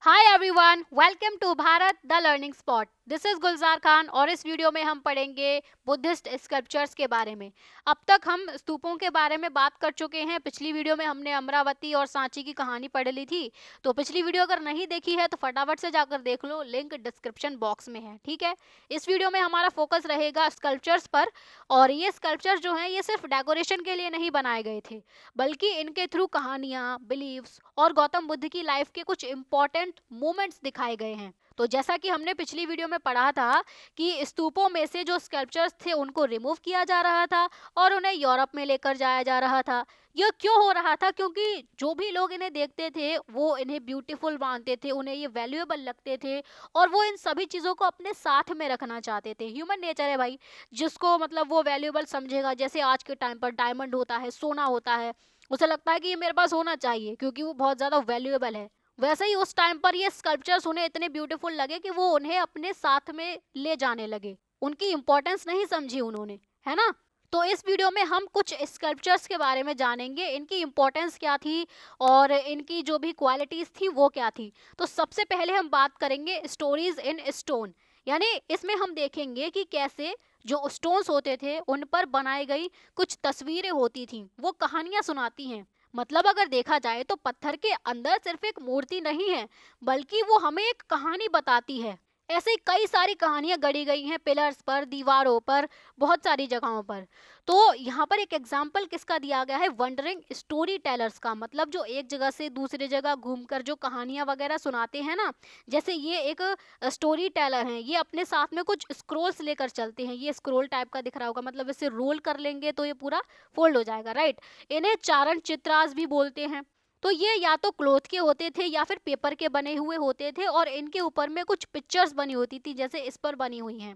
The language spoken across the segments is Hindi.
Hi everyone, welcome to Bharat the learning spot. This is Gulzar Khan और इस वीडियो में हम पढ़ेंगे बुद्धिस्ट स्कल्पचर्स के बारे में। अब तक हम स्तूपों के बारे में बात कर चुके हैं। पिछली वीडियो में हमने अमरावती और सांची की कहानी पढ़ ली थी। तो पिछली वीडियो अगर नहीं देखी है तो फटाफट से जाकर देख लो, लिंक डिस्क्रिप्शन बॉक्स में है। ठीक है, इस वीडियो में हमारा फोकस रहेगा स्कल्पचर्स पर। और ये स्कल्पचर्स जो हैं ये सिर्फ डेकोरेशन के लिए नहीं बनाए गए थे, बल्कि इनके थ्रू कहानियां, बिलीव्स और गौतम बुद्ध की लाइफ के कुछ इंपॉर्टेंट मोमेंट्स दिखाए गए हैं। तो जैसा कि हमने पिछली वीडियो में पढ़ा था कि स्तूपों में से जो स्कल्पचर्स थे उनको रिमूव किया जा रहा था और उन्हें यूरोप में लेकर जाया जा रहा था। यह क्यों हो रहा था? क्योंकि जो भी लोग इन्हें देखते थे वो इन्हें ब्यूटीफुल मानते थे, उन्हें ये वैल्यूएबल लगते थे और वो इन सभी चीज़ों को अपने साथ में रखना चाहते थे। ह्यूमन नेचर है भाई, जिसको मतलब वो वैल्यूएबल समझेगा। जैसे आज के टाइम पर डायमंड होता है, सोना होता है, उसे लगता है कि ये मेरे पास होना चाहिए क्योंकि वो बहुत ज़्यादा वैल्यूएबल है। वैसे ही उस टाइम पर ये स्कल्पचर्स उन्हें इतने ब्यूटीफुल लगे कि वो उन्हें अपने साथ में ले जाने लगे। उनकी इंपॉर्टेंस नहीं समझी उन्होंने, है ना। तो इस वीडियो में हम कुछ स्कल्पचर्स के बारे में जानेंगे, इनकी इंपॉर्टेंस क्या थी और इनकी जो भी क्वालिटीज थी वो क्या थी। तो सबसे पहले हम बात करेंगे स्टोरीज इन स्टोन, यानी इसमें हम देखेंगे कि कैसे जो स्टोन्स होते थे उन पर बनाई गई कुछ तस्वीरें होती थी, वो कहानियां सुनाती हैं। मतलब अगर देखा जाए तो पत्थर के अंदर सिर्फ एक मूर्ति नहीं है, बल्कि वो हमें एक कहानी बताती है। ऐसे ही कई सारी कहानियां गढ़ी गई हैं पिलर्स पर, दीवारों पर, बहुत सारी जगहों पर। तो यहाँ पर एक एग्जाम्पल किसका दिया गया है? वंडरिंग स्टोरी टेलर्स का। मतलब जो एक जगह से दूसरी जगह घूमकर जो कहानियां वगैरह सुनाते हैं ना, जैसे ये एक स्टोरी टेलर हैं, ये अपने साथ में कुछ स्क्रोल्स लेकर चलते हैं। ये स्क्रोल टाइप का दिख रहा होगा, मतलब इसे रोल कर लेंगे तो ये पूरा फोल्ड हो जाएगा, राइट। इन्हें चारण चित्रास भी बोलते हैं। तो ये या तो क्लोथ के होते थे या फिर पेपर के बने हुए होते थे और इनके ऊपर में कुछ पिक्चर्स बनी होती थी, जैसे इस पर बनी हुई हैं।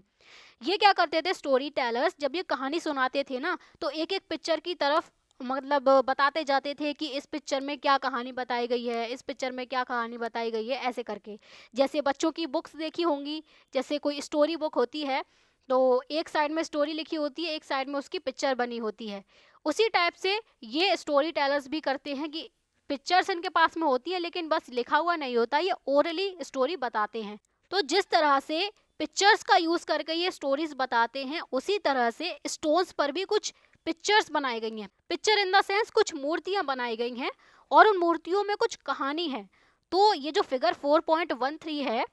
ये क्या करते थे स्टोरी टेलर्स, जब ये कहानी सुनाते थे ना, तो एक एक पिक्चर की तरफ मतलब बताते जाते थे कि इस पिक्चर में क्या कहानी बताई गई है, इस पिक्चर में क्या कहानी बताई गई है, ऐसे करके। जैसे बच्चों की बुक्स देखी होंगी, जैसे कोई स्टोरी बुक होती है तो एक साइड में स्टोरी लिखी होती है, एक साइड में उसकी पिक्चर बनी होती है। उसी टाइप से ये स्टोरी टेलर्स भी करते हैं कि पिक्चर्स इनके पास में होती है लेकिन बस लिखा हुआ नहीं होता, ये ओरली स्टोरी बताते हैं। तो जिस तरह से पिक्चर्स का यूज करके ये स्टोरीज बताते हैं, उसी तरह से स्टोन्स पर भी कुछ पिक्चर्स बनाई गई हैं। पिक्चर इन द सेंस कुछ मूर्तियां बनाई गई हैं और उन मूर्तियों में कुछ कहानी है। तो ये जो फिगर 4.13 है,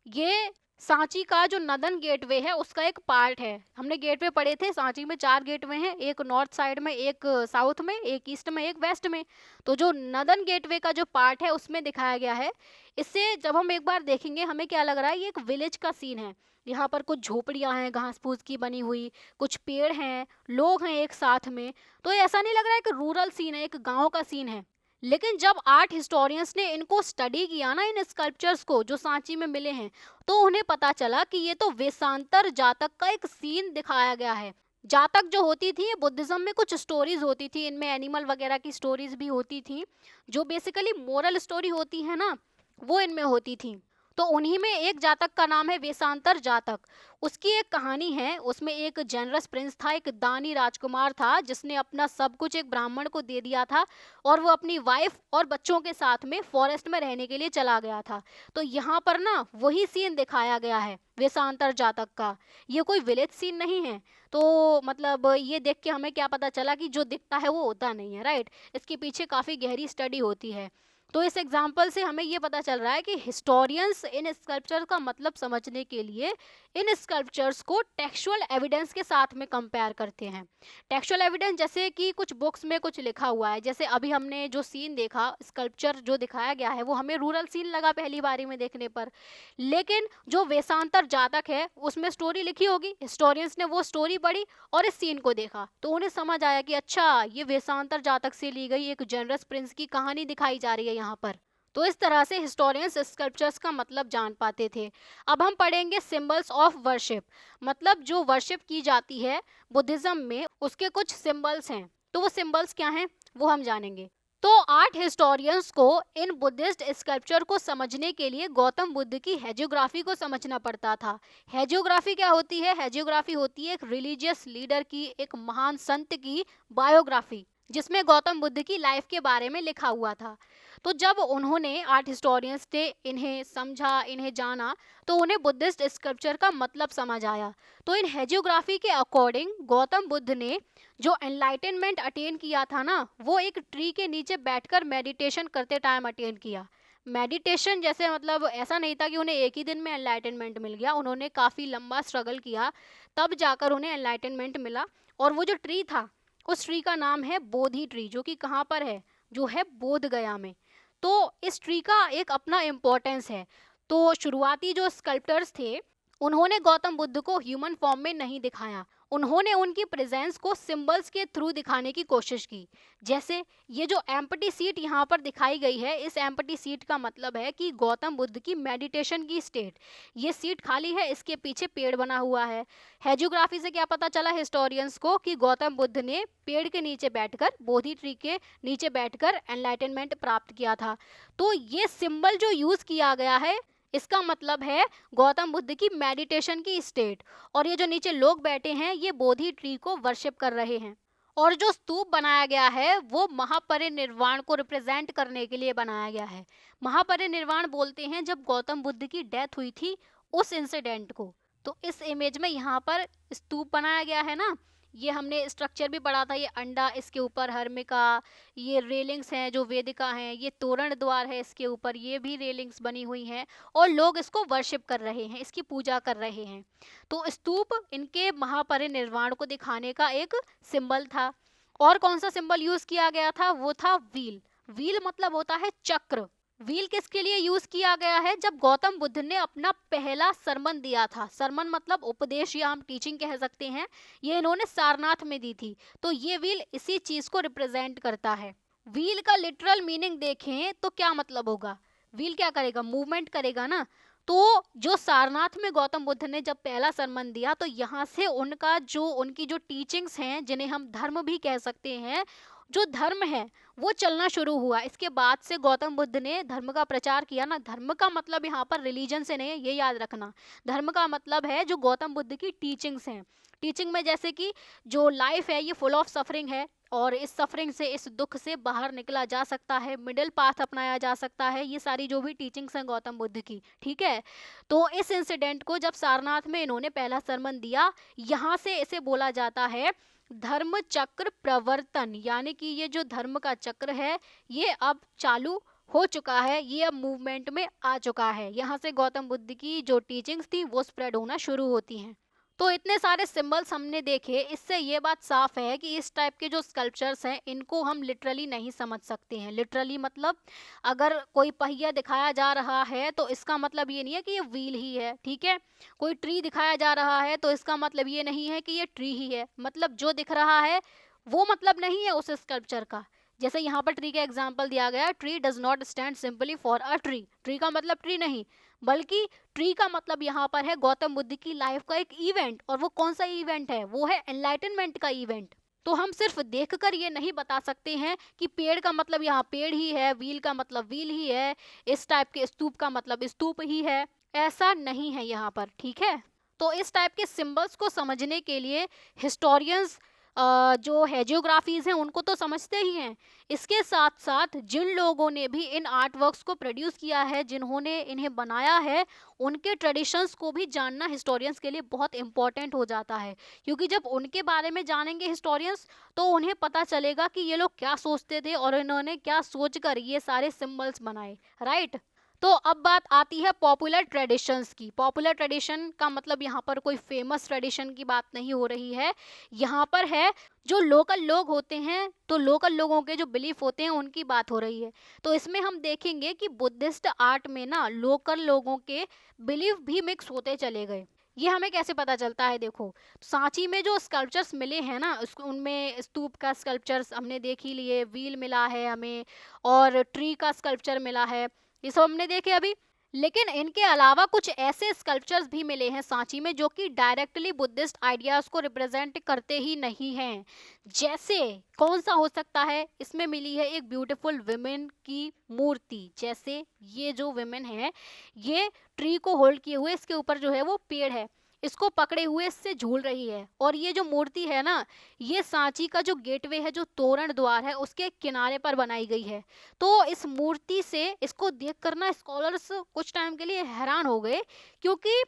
ये सांची का जो नदन गेटवे है उसका एक पार्ट है। हमने गेटवे पढ़े थे, सांची में 4 गेटवे हैं, एक नॉर्थ साइड में, एक साउथ में, एक ईस्ट में, एक वेस्ट में। तो जो नदन गेटवे का जो पार्ट है उसमें दिखाया गया है। इससे जब हम एक बार देखेंगे हमें क्या लग रहा है, ये एक विलेज का सीन है। यहाँ पर कुछ झोपड़ियाँ हैं घास फूस की बनी हुई, कुछ पेड़ हैं, लोग हैं एक साथ में। तो ये ऐसा नहीं लग रहा है कि रूरल सीन है, एक गाँव का सीन है। लेकिन जब आर्ट हिस्टोरियंस ने इनको स्टडी किया ना, इन स्कल्पचर्स को जो सांची में मिले हैं, तो उन्हें पता चला कि ये तो वेशांतर जातक का एक सीन दिखाया गया है। जातक जो होती थी, बुद्धिज्म में कुछ स्टोरीज होती थी, इनमें एनिमल वगैरह की स्टोरीज भी होती थी, जो बेसिकली मोरल स्टोरी होती है ना, वो इनमें होती थी। तो उन्हीं में एक जातक का नाम है वेशांतर जातक। उसकी एक कहानी है, उसमें एक जेनरस प्रिंस था, एक दानी राजकुमार था, जिसने अपना सब कुछ एक ब्राह्मण को दे दिया था और वो अपनी वाइफ और बच्चों के साथ में फॉरेस्ट में रहने के लिए चला गया था। तो यहाँ पर ना वही सीन दिखाया गया है वेशांतर जातक का। ये कोई विलेज सीन नहीं है। तो मतलब ये देख के हमें क्या पता चला कि जो दिखता है वो होता नहीं है, राइट। इसके पीछे काफ़ी गहरी स्टडी होती है। तो इस एग्जाम्पल से हमें ये पता चल रहा है कि हिस्टोरियंस इन स्कल्पचर का मतलब समझने के लिए इन स्कल्पचर्स को टेक्सचुअल एविडेंस के साथ में कंपेयर करते हैं। टेक्सचुअल एविडेंस जैसे कि कुछ बुक्स में कुछ लिखा हुआ है, जैसे अभी हमने जो सीन देखा, स्कल्पचर जो दिखाया गया है वो हमें रूरल सीन लगा पहली बारी में देखने पर। लेकिन जो वेशांतर जातक है उसमें स्टोरी लिखी होगी, हिस्टोरियंस ने वो स्टोरी पढ़ी और इस सीन को देखा तो उन्हें समझ आया कि अच्छा, ये वेशांतर जातक से ली गई एक जनरस प्रिंस की कहानी दिखाई जा रही है यहाँ पर। तो इस तरह से हिस्टोरियंस स्कल्पचर्स का मतलब जान पाते थे। अब हम पढ़ेंगे सिंबल्स ऑफ वर्शिप, मतलब जो वर्शिप की जाती है बुद्धिज्म में उसके कुछ सिंबल्स हैं। तो वो सिंबल्स क्या हैं वो हम जानेंगे। तो आर्ट हिस्टोरियंस को इन बुद्धिस्ट स्कल्पचर को समझने के लिए गौतम बुद्ध की हेजियोग्राफी को समझना पड़ता था। हेजियोग्राफी क्या होती है? हेजियोग्राफी होती है एक रिलीजियस लीडर की, एक महान संत की बायोग्राफी, जिसमें गौतम बुद्ध की लाइफ के बारे में लिखा हुआ था। तो जब उन्होंने आर्ट हिस्टोरियंस ने इन्हें समझा, इन्हें जाना, तो उन्हें बुद्धिस्ट स्क्रिप्चर का मतलब समझ आया। तो इन हेजियोग्राफी के अकॉर्डिंग गौतम बुद्ध ने जो एनलाइटनमेंट अटेन किया था ना, वो एक ट्री के नीचे बैठकर मेडिटेशन करते टाइम अटेन किया। मेडिटेशन जैसे मतलब ऐसा नहीं था कि उन्हें एक ही दिन में एनलाइटनमेंट मिल गया, उन्होंने काफ़ी लंबा स्ट्रगल किया, तब जाकर उन्हें एनलाइटनमेंट मिला। और वो जो ट्री था, उस ट्री का नाम है बोधि ट्री, जो कि कहाँ पर है, जो है बोध गया में। तो इस ट्री का एक अपना इम्पोर्टेंस है। तो शुरुआती जो स्कल्प्टर्स थे, उन्होंने गौतम बुद्ध को ह्यूमन फॉर्म में नहीं दिखाया, उन्होंने उनकी प्रेजेंस को सिंबल्स के थ्रू दिखाने की कोशिश की। जैसे ये जो एम्प्टी सीट यहाँ पर दिखाई गई है, इस एम्प्टी सीट का मतलब है कि गौतम बुद्ध की मेडिटेशन की स्टेट। ये सीट खाली है, इसके पीछे पेड़ बना हुआ है। हेजियोग्राफी से क्या पता चला हिस्टोरियंस को कि गौतम बुद्ध ने पेड़ के नीचे बैठकर, बोधि ट्री के नीचे बैठकर एनलाइटनमेंट प्राप्त किया था। तो ये सिंबल जो यूज किया गया है, इसका मतलब है गौतम बुद्ध की मेडिटेशन की स्टेट। और ये जो नीचे लोग बैठे हैं, ये बोधि ट्री को वर्शिप कर रहे हैं। और जो स्तूप बनाया गया है, वो महापरिनिर्वाण को रिप्रेजेंट करने के लिए बनाया गया है। महापरिनिर्वाण बोलते हैं जब गौतम बुद्ध की डेथ हुई थी, उस इंसिडेंट को। तो इस इमेज में यहाँ पर स्तूप बनाया गया है ना, ये हमने स्ट्रक्चर भी पढ़ा था, ये अंडा, इसके ऊपर हर्मिका, ये रेलिंग्स हैं जो वेदिका हैं, ये तोरण द्वार है, इसके ऊपर ये भी रेलिंग्स बनी हुई हैं, और लोग इसको वर्शिप कर रहे हैं, इसकी पूजा कर रहे हैं। तो स्तूप इनके महापरिनिर्वाण को दिखाने का एक सिंबल था। और कौन सा सिंबल यूज किया गया था, वो था व्हील। व्हील मतलब होता है चक्र। व्हील किसके लिए यूज किया गया है, जब गौतम बुद्ध ने अपना पहला सरमन दिया था। सरमन मतलब उपदेश या हम टीचिंग कह सकते हैं, ये इन्होंने सारनाथ में दी थी। तो ये व्हील इसी चीज को रिप्रेजेंट करता है। व्हील का लिटरल मीनिंग देखें तो क्या मतलब होगा, व्हील क्या करेगा, मूवमेंट करेगा ना। तो जो सारनाथ में गौतम बुद्ध ने जब पहला सरमन दिया, तो यहाँ से उनकी जो टीचिंग्स हैं, जिन्हें हम धर्म भी कह सकते हैं, जो धर्म है वो चलना शुरू हुआ। इसके बाद से गौतम बुद्ध ने धर्म का प्रचार किया ना। धर्म का मतलब यहाँ पर रिलीजन से नहीं है, ये याद रखना। धर्म का मतलब है जो गौतम बुद्ध की टीचिंग्स हैं। टीचिंग में जैसे कि जो लाइफ है ये फुल ऑफ सफरिंग है, और इस सफरिंग से, इस दुख से बाहर निकला जा सकता है, मिडिल पाथ अपनाया जा सकता है, ये सारी जो भी टीचिंग्स हैं गौतम बुद्ध की, ठीक है। तो इस इंसिडेंट को जब सारनाथ में इन्होंने पहला सरमन दिया, यहाँ से इसे बोला जाता है धर्म चक्र प्रवर्तन, यानी कि ये जो धर्म का चक्र है, ये अब चालू हो चुका है, ये अब मूवमेंट में आ चुका है। यहाँ से गौतम बुद्ध की जो टीचिंग्स थी वो स्प्रेड होना शुरू होती हैं। तो इतने सारे सिंबल्स हमने देखे, इससे ये बात साफ है कि इस टाइप के जो स्कल्पचर्स हैं, इनको हम लिटरली नहीं समझ सकते हैं। लिटरली मतलब अगर कोई पहिया दिखाया जा रहा है, तो इसका मतलब ये नहीं है कि ये व्हील ही है, ठीक है। कोई ट्री दिखाया जा रहा है, तो इसका मतलब ये नहीं है कि ये ट्री ही है। मतलब जो दिख रहा है वो मतलब नहीं है उस स्कल्पचर का। जैसे यहाँ पर ट्री का एग्जाम्पल दिया गया, tree does not stand simply for a tree. Tree का मतलब ट्री नहीं, बल्कि ट्री का मतलब यहाँ पर है गौतम बुद्ध की लाइफ का एक इवेंट। और वो कौन सा इवेंट है, वो है एनलाइटनमेंट का इवेंट। तो हम सिर्फ देखकर ये नहीं बता सकते हैं कि पेड़ का मतलब यहाँ पेड़ ही है, व्हील का मतलब व्हील ही है, इस टाइप के स्तूप का मतलब स्तूप ही है। ऐसा नहीं है यहाँ पर, ठीक है। तो इस टाइप के सिंबल्स को समझने के लिए हिस्टोरियंस जो हेजियोग्राफीज हैं उनको तो समझते ही हैं। इसके साथ साथ जिन लोगों ने भी इन आर्ट वर्क्स को प्रोड्यूस किया है, जिन्होंने इन्हें बनाया है, उनके ट्रेडिशंस को भी जानना हिस्टोरियंस के लिए बहुत इंपॉर्टेंट हो जाता है। क्योंकि जब उनके बारे में जानेंगे हिस्टोरियंस, तो उन्हें पता चलेगा कि ये लोग क्या सोचते थे और इन्होंने क्या सोचकर ये सारे सिंबल्स बनाए, राइट। तो अब बात आती है पॉपुलर ट्रेडिशंस की। पॉपुलर ट्रेडिशन का मतलब यहाँ पर कोई फेमस ट्रेडिशन की बात नहीं हो रही है, यहाँ पर है जो लोकल लोग होते हैं, तो लोकल लोगों के जो बिलीफ होते हैं उनकी बात हो रही है। तो इसमें हम देखेंगे कि बुद्धिस्ट आर्ट में ना लोकल लोगों के बिलीफ भी मिक्स होते चले गए। ये हमें कैसे पता चलता है, देखो सांची में जो स्कल्पचर्स मिले हैं ना, उनमें स्तूप का स्कल्पचर्स हमने देख ही लिए, व्हील मिला है हमें, और ट्री का स्कल्पचर मिला है, ये सब हमने देखे अभी। लेकिन इनके अलावा कुछ ऐसे स्कल्पचर्स भी मिले हैं सांची में जो कि डायरेक्टली बुद्धिस्ट आइडियाज को रिप्रेजेंट करते ही नहीं हैं। जैसे कौन सा हो सकता है, इसमें मिली है एक ब्यूटीफुल विमेन की मूर्ति। जैसे ये जो विमेन है, ये ट्री को होल्ड किए हुए, इसके ऊपर जो है वो पेड़ है, इसको पकड़े हुए इससे झूल रही है। और ये जो मूर्ति है ना, ये सांची का जो गेटवे है, जो तोरण द्वार है, उसके किनारे पर बनाई गई है। तो इस मूर्ति से, इसको देख कर ना स्कॉलर्स कुछ टाइम के लिए हैरान हो गए, क्योंकि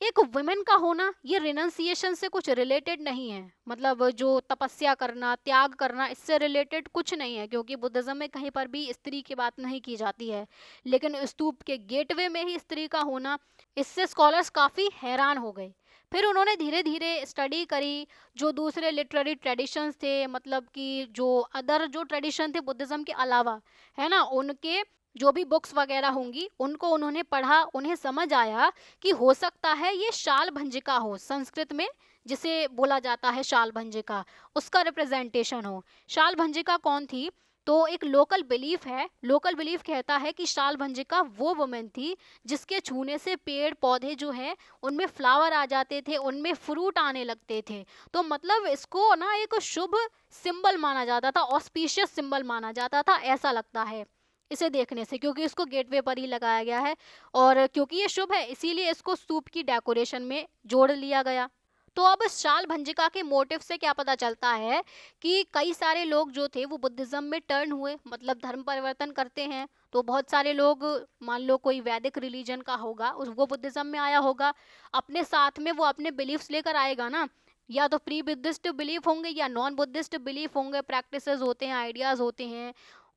एक वुमेन का होना ये रिनंसिएशन से कुछ रिलेटेड नहीं है। मतलब जो तपस्या करना, त्याग करना, इससे रिलेटेड कुछ नहीं है, क्योंकि बुद्धिज्म में कहीं पर भी स्त्री की बात नहीं की जाती है। लेकिन स्तूप के गेटवे में ही स्त्री का होना, इससे स्कॉलर्स काफ़ी हैरान हो गए। फिर उन्होंने धीरे धीरे स्टडी करी, जो दूसरे लिटरेरी ट्रेडिशंस थे, मतलब कि जो अदर जो ट्रेडिशन थे बुद्धिज्म के अलावा, है ना, उनके जो भी बुक्स वगैरह होंगी उनको उन्होंने पढ़ा। उन्हें समझ आया कि हो सकता है ये शाल भंजिका हो, संस्कृत में जिसे बोला जाता है शाल भंजिका, उसका रिप्रेजेंटेशन हो। शाल भंजिका कौन थी? तो एक लोकल बिलीफ है, लोकल बिलीफ कहता है कि शाल भंजिका वो वुमेन थी जिसके छूने से पेड़ पौधे जो है उनमें फ्लावर आ जाते थे, उनमें फ्रूट आने लगते थे। तो मतलब इसको ना एक शुभ सिंबल माना जाता था, ऑस्पिशियस सिंबल माना जाता था, ऐसा लगता है इसे देखने से, क्योंकि इसको गेटवे पर ही लगाया गया है। और क्योंकि ये शुभ है इसीलिए इसको स्तूप की डेकोरेशन में जोड़ लिया गया। तो अब शाल भंजिका के मोटिव से क्या पता चलता है कि कई सारे लोग जो थे वो बुद्धिज्म में टर्न हुए, मतलब धर्म परिवर्तन करते हैं। तो बहुत सारे लोग, मान लो कोई वैदिक रिलीजन का होगा, उस वो बुद्धिज्म में आया होगा, अपने साथ में वो अपने बिलीफ्स लेकर आएगा ना, या तो प्री बुद्धिस्ट बिलीफ होंगे या नॉन बुद्धिस्ट बिलीफ होंगे, प्रैक्टिसेस होते हैं, आइडियाज होते हैं,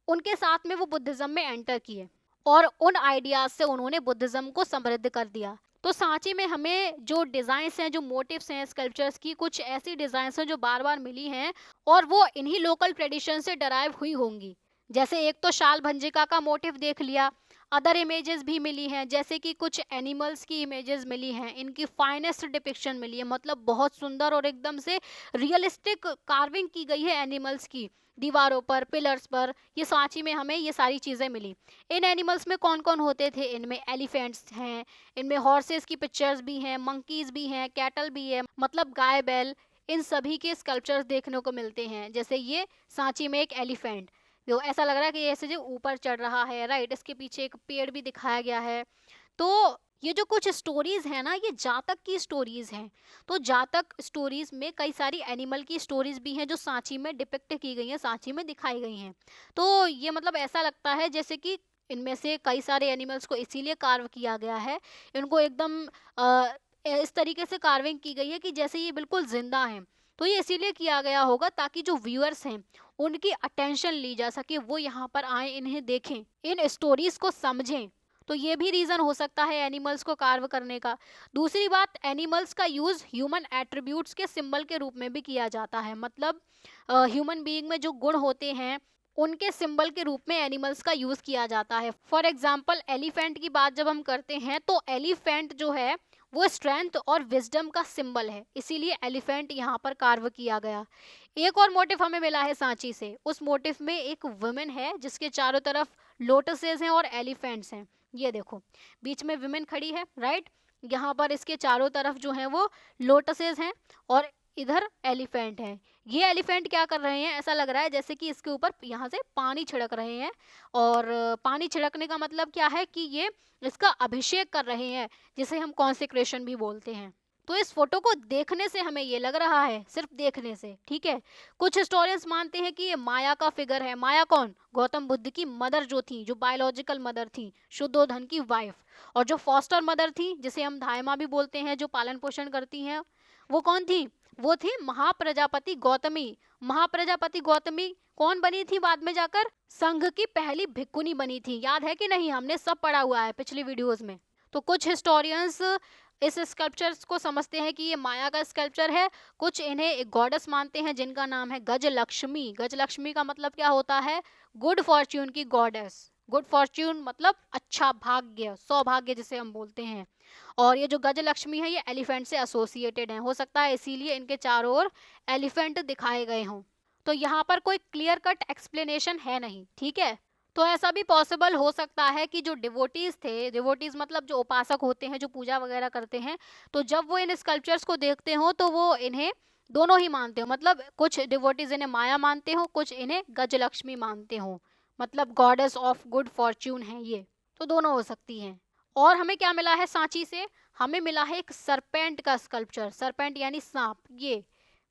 उनके साथ में वो बुद्धिज्म में एंटर किए और उन आइडियाज से उन्होंने बुद्धिज्म को समृद्ध कर दिया। तो सांची में हमें जो डिजाइन्स हैं, जो मोटिव्स हैं स्कल्पचर्स की, कुछ ऐसी डिजाइन्स हैं जो बार बार मिली हैं और वो इन्हीं लोकल ट्रेडिशन से डराइव हुई होंगी। जैसे एक तो शाल भंजिका का मोटिव देख लिया, अदर इमेजेस भी मिली हैं, जैसे कि कुछ एनिमल्स की इमेजेस मिली हैं, इनकी फाइनेस्ट डिपिक्शन मिली है, मतलब बहुत सुंदर और एकदम से रियलिस्टिक कार्विंग की गई है एनिमल्स की, दीवारों पर, पिलर्स पर। ये सांची में हमें ये सारी चीज़ें मिली। इन एनिमल्स में कौन कौन होते थे? इनमें एलिफेंट्स हैं, इनमें हॉर्सेस की पिक्चर्स भी हैं, मंकीज भी हैं, कैटल भी है, मतलब गाय बैल, इन सभी के स्कल्पचर्स देखने को मिलते हैं। जैसे ये सांची में एक एलिफेंट, जो ऐसा लग रहा है कि ऐसे जो ऊपर चढ़ रहा है, राइट, इसके पीछे एक पेड़ भी दिखाया गया है। तो ये जो कुछ स्टोरीज है ना, ये जातक की स्टोरीज हैं। तो जातक स्टोरीज में कई सारी एनिमल की स्टोरीज भी हैं जो सांची में डिपिक्ट की गई हैं, सांची में दिखाई गई हैं। तो ये मतलब ऐसा लगता है जैसे कि इनमें से कई सारे एनिमल्स को इसीलिए कार्व किया गया है, इनको एकदम इस तरीके से कार्विंग की गई है कि जैसे ये बिल्कुल जिंदा हैं। तो ये इसीलिए किया गया होगा ताकि जो व्यूअर्स हैं उनकी अटेंशन ली जा सके, वो यहाँ पर आए, इन्हें देखें, इन स्टोरीज को समझें। तो ये भी रीजन हो सकता है एनिमल्स को कार्व करने का। दूसरी बात, एनिमल्स का यूज ह्यूमन एट्रीब्यूट्स के सिंबल के रूप में भी किया जाता है, मतलब ह्यूमन बीइंग में जो गुण होते हैं उनके सिंबल के रूप में एनिमल्स का यूज किया जाता है। फॉर एग्जाम्पल एलिफेंट की बात जब हम करते हैं तो एलिफेंट जो है वो स्ट्रेंथ और विजडम का सिंबल है, इसीलिए एलिफेंट यहाँ पर कार्व किया गया। एक और मोटिव हमें मिला है सांची से, उस मोटिव में एक वुमेन है जिसके चारों तरफ लोटसेस हैं और एलिफेंट्स हैं। ये देखो, बीच में विमेन खड़ी है, राइट, यहाँ पर इसके चारों तरफ जो है वो लोटसेस हैं और इधर एलिफेंट है। ये एलिफेंट क्या कर रहे हैं? ऐसा लग रहा है जैसे कि इसके ऊपर यहाँ से पानी छिड़क रहे हैं। और पानी छिड़कने का मतलब क्या है कि ये इसका अभिषेक कर रहे हैं, जिसे हम कॉन्सेक्रेशन भी बोलते हैं। तो इस फोटो को देखने से हमें ये लग रहा है, सिर्फ देखने से, ठीक है। कुछ हिस्टोरियंस मानते हैं कि ये माया का फिगर है। माया कौन? गौतम बुद्ध की मदर जो थी, जो बायोलॉजिकल मदर थी, शुद्धोधन की वाइफ। और जो फॉस्टर मदर थी, जिसे हम धायमा भी बोलते हैं, जो पालन पोषण करती हैं, वो कौन थी? वो थी महाप्रजापति गौतमी। महाप्रजापति गौतमी कौन बनी थी बाद में जाकर? संघ की पहली भिक्खुनी बनी थी। याद है कि नहीं? हमने सब पढ़ा हुआ है पिछली वीडियोस में। तो कुछ हिस्टोरियंस इस स्कल्पचर्स को समझते हैं कि ये माया का स्कल्पचर है। कुछ इन्हें एक गॉडेस मानते हैं जिनका नाम है गजलक्ष्मी। गजलक्ष्मी का मतलब क्या होता है? गुड फॉर्च्यून की गॉडेस। गुड फॉर्च्यून मतलब अच्छा भाग्य, सौभाग्य जिसे हम बोलते हैं। और ये जो गजलक्ष्मी है ये एलिफेंट से एसोसिएटेड है, हो सकता है इसीलिए इनके चारों ओर एलिफेंट दिखाए गए हों। तो यहाँ पर कोई क्लियर कट एक्सप्लेनेशन है नहीं, ठीक है। तो ऐसा भी पॉसिबल हो सकता है कि जो डिवोटीज थे, डिवोटीज मतलब जो उपासक होते हैं, जो पूजा वगैरह करते हैं, तो जब वो इन स्कल्पचर्स को देखते हो तो वो इन्हें दोनों ही मानते हो। मतलब कुछ डिवोटीज इन्हें माया मानते हो, कुछ इन्हें गजलक्ष्मी मानते हो, मतलब गॉडेस ऑफ गुड फॉर्च्यून है ये। तो दोनों हो सकती हैं। और हमें क्या मिला है सांची से? हमें मिला है एक सरपेंट का स्कल्पचर। सरपेंट यानी सांप, ये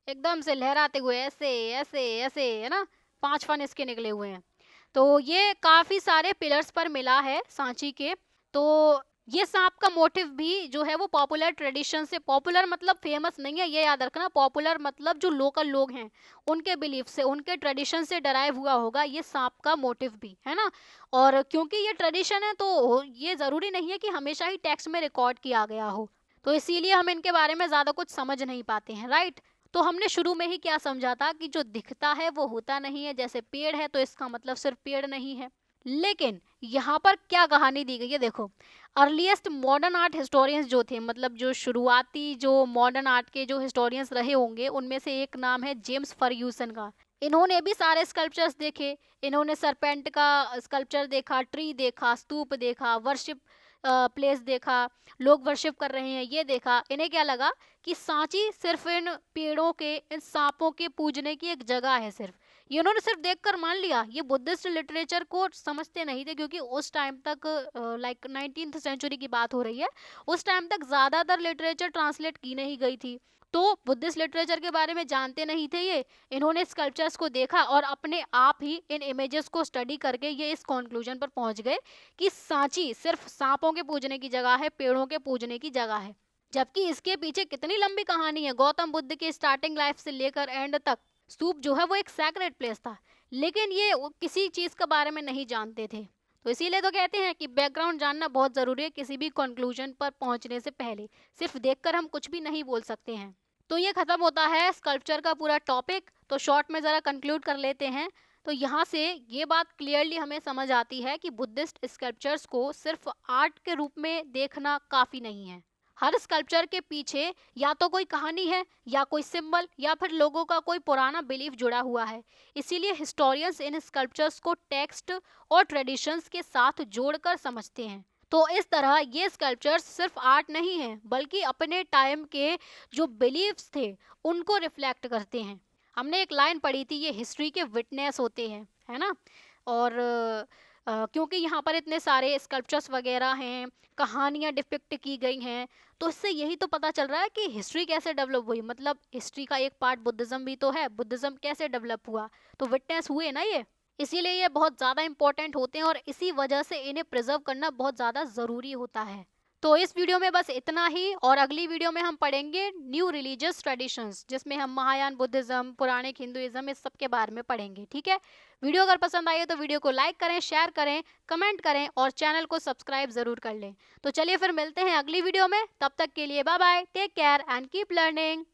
एकदम से लहराते हुए ऐसे ऐसे ऐसे, है ना, 5 फन इसके निकले हुए हैं। तो ये काफी सारे पिलर्स पर मिला है सांची के। तो ये सांप का मोटिव भी जो है वो पॉपुलर ट्रेडिशन से, पॉपुलर मतलब फेमस नहीं है, ये याद रखना, पॉपुलर मतलब जो लोकल लोग हैं उनके बिलीफ से, उनके ट्रेडिशन से डराइव हुआ होगा ये सांप का मोटिव भी, है ना। और क्योंकि ये ट्रेडिशन है तो ये जरूरी नहीं है कि हमेशा ही टेक्स्ट में रिकॉर्ड किया गया हो, तो इसीलिए हम इनके बारे में ज्यादा कुछ समझ नहीं पाते हैं, राइट। तो हमने शुरू में ही क्या समझा था कि जो दिखता है वो होता नहीं है, जैसे पेड़ है तो इसका मतलब सिर्फ पेड़ नहीं है। लेकिन यहाँ पर क्या कहानी दी गई है देखो। अर्लीस्ट मॉडर्न आर्ट हिस्टोरियंस जो थे, मतलब जो शुरुआती जो मॉडर्न आर्ट के जो हिस्टोरियंस रहे होंगे, उनमें से एक नाम है जेम्स फर्ग्यूसन का। इन्होंने भी सारे स्कल्पचर्स देखे। इन्होंने सरपेंट का स्कल्पचर देखा, ट्री देखा, स्तूप देखा, वर्शिप प्लेस देखा, लोग वर्शिप कर रहे हैं ये देखा। इन्हें क्या लगा कि सांची सिर्फ इन पेड़ों के, इन सांपों के पूजने की एक जगह है सिर्फ। ये उन्होंने सिर्फ देखकर मान लिया। ये बुद्धिस्ट लिटरेचर को समझते नहीं थे, क्योंकि उस टाइम तक, लाइक 19th सेंचुरी की बात हो रही है, उस टाइम तक ज्यादातर लिटरेचर ट्रांसलेट की नहीं गई थी, तो बुद्धिस्ट लिटरेचर के बारे में जानते नहीं थे ये। इन्होंने स्कल्पचर्स को देखा और अपने आप ही इन इमेजेस को स्टडी करके ये इस कंक्लूजन पर पहुंच गए कि सांची सिर्फ सांपों के पूजने की जगह है, पेड़ों के पूजने की जगह है। जबकि इसके पीछे कितनी लंबी कहानी है, गौतम बुद्ध के स्टार्टिंग लाइफ से लेकर एंड तक स्तूप जो है वो एक सैक्रेड प्लेस था, लेकिन ये किसी चीज के बारे में नहीं जानते थे। तो इसीलिए तो कहते हैं कि बैकग्राउंड जानना बहुत जरूरी है किसी भी कंक्लूजन पर पहुंचने से पहले। सिर्फ देखकर हम कुछ भी नहीं बोल सकते हैं। तो ये खत्म होता है स्कल्पचर का पूरा टॉपिक। तो शॉर्ट में जरा कंक्लूड कर लेते हैं। तो यहाँ से ये बात क्लियरली हमें समझ आती है कि बुद्धिस्ट स्कल्पचर्स को सिर्फ आर्ट के रूप में देखना काफी नहीं है। हर स्कल्पचर के पीछे या तो कोई कहानी है, या कोई सिंबल, या फिर लोगों का कोई पुराना बिलीफ जुड़ा हुआ है। इसीलिए हिस्टोरियंस इन स्कल्पचर्स को टेक्स्ट और ट्रेडिशंस के साथ जोड़कर समझते हैं। तो इस तरह ये स्कल्पचर्स सिर्फ आर्ट नहीं है, बल्कि अपने टाइम के जो बिलीव्स थे उनको रिफ्लेक्ट करते हैं। हमने एक लाइन पढ़ी थी, ये हिस्ट्री के विटनेस होते हैं, है ना। और क्योंकि यहाँ पर इतने सारे स्कल्पचर्स वगैरह हैं, कहानियाँ डिपिक्ट की गई हैं, तो इससे यही तो पता चल रहा है कि हिस्ट्री कैसे डेवलप हुई। मतलब हिस्ट्री का एक पार्ट बुद्धिज्म भी तो है, बुद्धिज्म कैसे डेवलप हुआ, तो विटनेस हुए ना ये। इसीलिए ये बहुत ज़्यादा इंपॉर्टेंट होते हैं और इसी वजह से इन्हें प्रिजर्व करना बहुत ज़्यादा ज़रूरी होता है। तो इस वीडियो में बस इतना ही, और अगली वीडियो में हम पढ़ेंगे न्यू रिलीजियस ट्रेडिशंस, जिसमें हम महायान बुद्धिज्म, पुराणिक हिंदुइज्म, इस सब के बारे में पढ़ेंगे, ठीक है। वीडियो अगर पसंद आई है तो वीडियो को लाइक करें, शेयर करें, कमेंट करें और चैनल को सब्सक्राइब जरूर कर लें। तो चलिए फिर मिलते हैं अगली वीडियो में, तब तक के लिए bye bye, take care and keep learning.